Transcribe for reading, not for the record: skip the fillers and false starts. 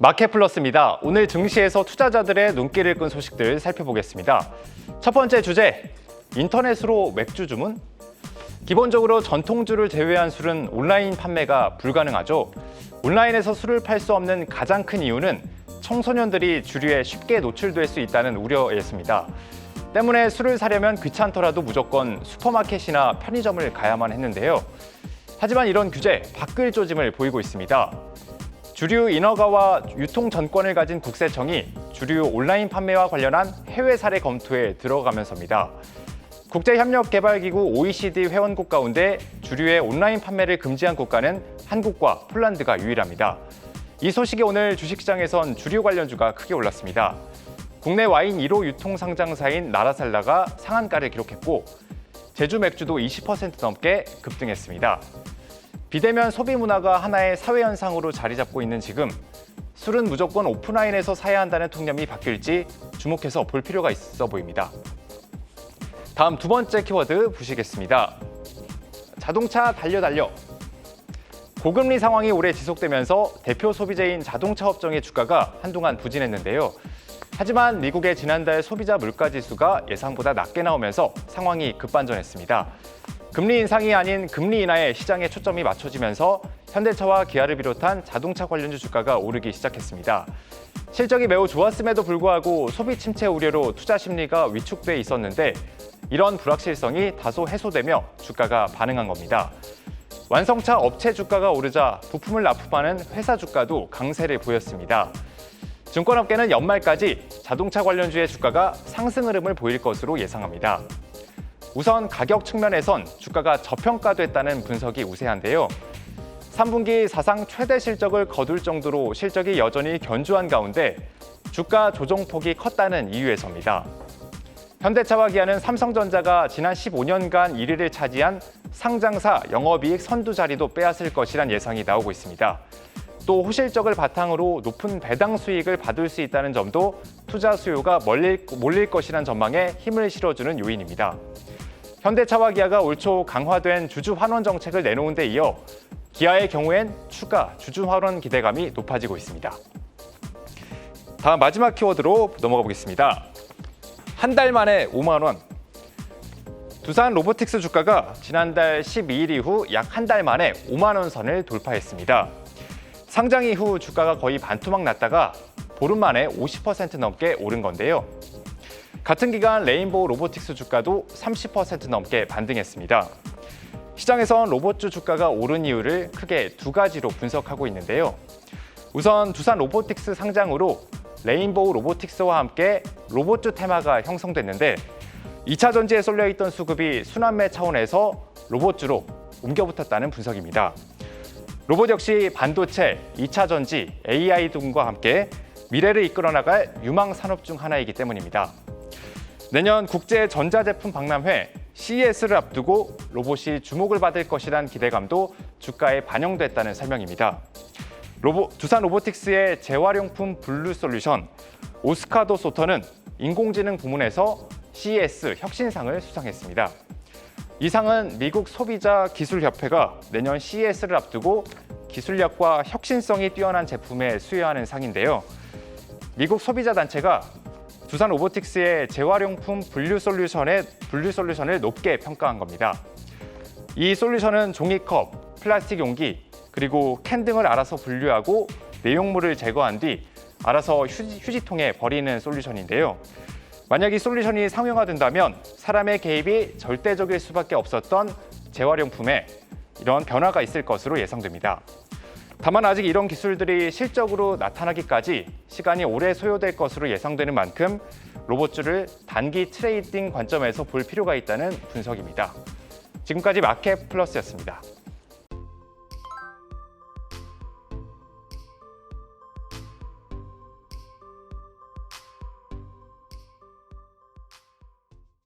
마켓플러스입니다. 오늘 증시에서 투자자들의 눈길을 끈 소식들 살펴보겠습니다. 첫 번째 주제, 인터넷으로 맥주 주문? 기본적으로 전통주를 제외한 술은 온라인 판매가 불가능하죠. 온라인에서 술을 팔 수 없는 가장 큰 이유는 청소년들이 주류에 쉽게 노출될 수 있다는 우려였습니다. 때문에 술을 사려면 귀찮더라도 무조건 슈퍼마켓이나 편의점을 가야만 했는데요. 하지만 이런 규제 바뀔 조짐을 보이고 있습니다. 주류 인허가와 유통전권을 가진 국세청이 주류 온라인 판매와 관련한 해외 사례 검토에 들어가면서입니다. 국제협력개발기구 OECD 회원국 가운데 주류의 온라인 판매를 금지한 국가는 한국과 폴란드가 유일합니다. 이 소식에 오늘 주식시장에선 주류 관련주가 크게 올랐습니다. 국내 와인 1호 유통상장사인 나라살라가 상한가를 기록했고 제주 맥주도 20% 넘게 급등했습니다. 비대면 소비 문화가 하나의 사회 현상으로 자리 잡고 있는 지금 술은 무조건 오프라인에서 사야 한다는 통념이 바뀔지 주목해서 볼 필요가 있어 보입니다. 다음 두 번째 키워드 보시겠습니다. 자동차 달려. 고금리 상황이 오래 지속되면서 대표 소비재인 자동차 업종의 주가가 한동안 부진했는데요. 하지만 미국의 지난달 소비자 물가지수가 예상보다 낮게 나오면서 상황이 급반전했습니다. 금리 인상이 아닌 금리 인하에 시장의 초점이 맞춰지면서 현대차와 기아를 비롯한 자동차 관련주 주가가 오르기 시작했습니다. 실적이 매우 좋았음에도 불구하고 소비 침체 우려로 투자 심리가 위축돼 있었는데 이런 불확실성이 다소 해소되며 주가가 반응한 겁니다. 완성차 업체 주가가 오르자 부품을 납품하는 회사 주가도 강세를 보였습니다. 증권업계는 연말까지 자동차 관련주의 주가가 상승 흐름을 보일 것으로 예상합니다. 우선 가격 측면에선 주가가 저평가됐다는 분석이 우세한데요. 3분기 사상 최대 실적을 거둘 정도로 실적이 여전히 견조한 가운데 주가 조정폭이 컸다는 이유에서입니다. 현대차와 기아는 삼성전자가 지난 15년간 1위를 차지한 상장사 영업이익 선두 자리도 빼앗을 것이란 예상이 나오고 있습니다. 또 호실적을 바탕으로 높은 배당 수익을 받을 수 있다는 점도 투자 수요가 몰릴 것이란 전망에 힘을 실어주는 요인입니다. 현대차와 기아가 올 초 강화된 주주 환원 정책을 내놓은 데 이어 기아의 경우엔 추가 주주 환원 기대감이 높아지고 있습니다. 다음 마지막 키워드로 넘어가 보겠습니다. 한 달 만에 5만 원. 두산 로보틱스 주가가 지난달 12일 이후 약 한 달 만에 5만 원 선을 돌파했습니다. 상장 이후 주가가 거의 반토막 났다가 보름 만에 50% 넘게 오른 건데요. 같은 기간 레인보우 로보틱스 주가도 30% 넘게 반등했습니다. 시장에선 로봇주 주가가 오른 이유를 크게 두 가지로 분석하고 있는데요. 우선 두산 로보틱스 상장으로 레인보우 로보틱스와 함께 로봇주 테마가 형성됐는데 2차 전지에 쏠려있던 수급이 순환매 차원에서 로봇주로 옮겨붙었다는 분석입니다. 로봇 역시 반도체, 2차 전지, AI 등과 함께 미래를 이끌어 나갈 유망 산업 중 하나이기 때문입니다. 내년 국제전자제품 박람회 CES를 앞두고 로봇이 주목을 받을 것이란 기대감도 주가에 반영됐다는 설명입니다. 두산 로보틱스의 재활용품 분류 솔루션 오스카도 소터는 인공지능 부문에서 CES 혁신상을 수상했습니다. 이 상은 미국 소비자 기술협회가 내년 CES를 앞두고 기술력과 혁신성이 뛰어난 제품에 수여하는 상인데요. 미국 소비자 단체가 두산 로보틱스의 재활용품 분류 솔루션을 높게 평가한 겁니다. 이 솔루션은 종이컵, 플라스틱 용기, 그리고 캔 등을 알아서 분류하고 내용물을 제거한 뒤 알아서 휴지통에 버리는 솔루션인데요. 만약 이 솔루션이 상용화된다면 사람의 개입이 절대적일 수밖에 없었던 재활용품에 이런 변화가 있을 것으로 예상됩니다. 다만 아직 이런 기술들이 실적으로 나타나기까지 시간이 오래 소요될 것으로 예상되는 만큼 로봇주를 단기 트레이딩 관점에서 볼 필요가 있다는 분석입니다. 지금까지 마켓플러스였습니다.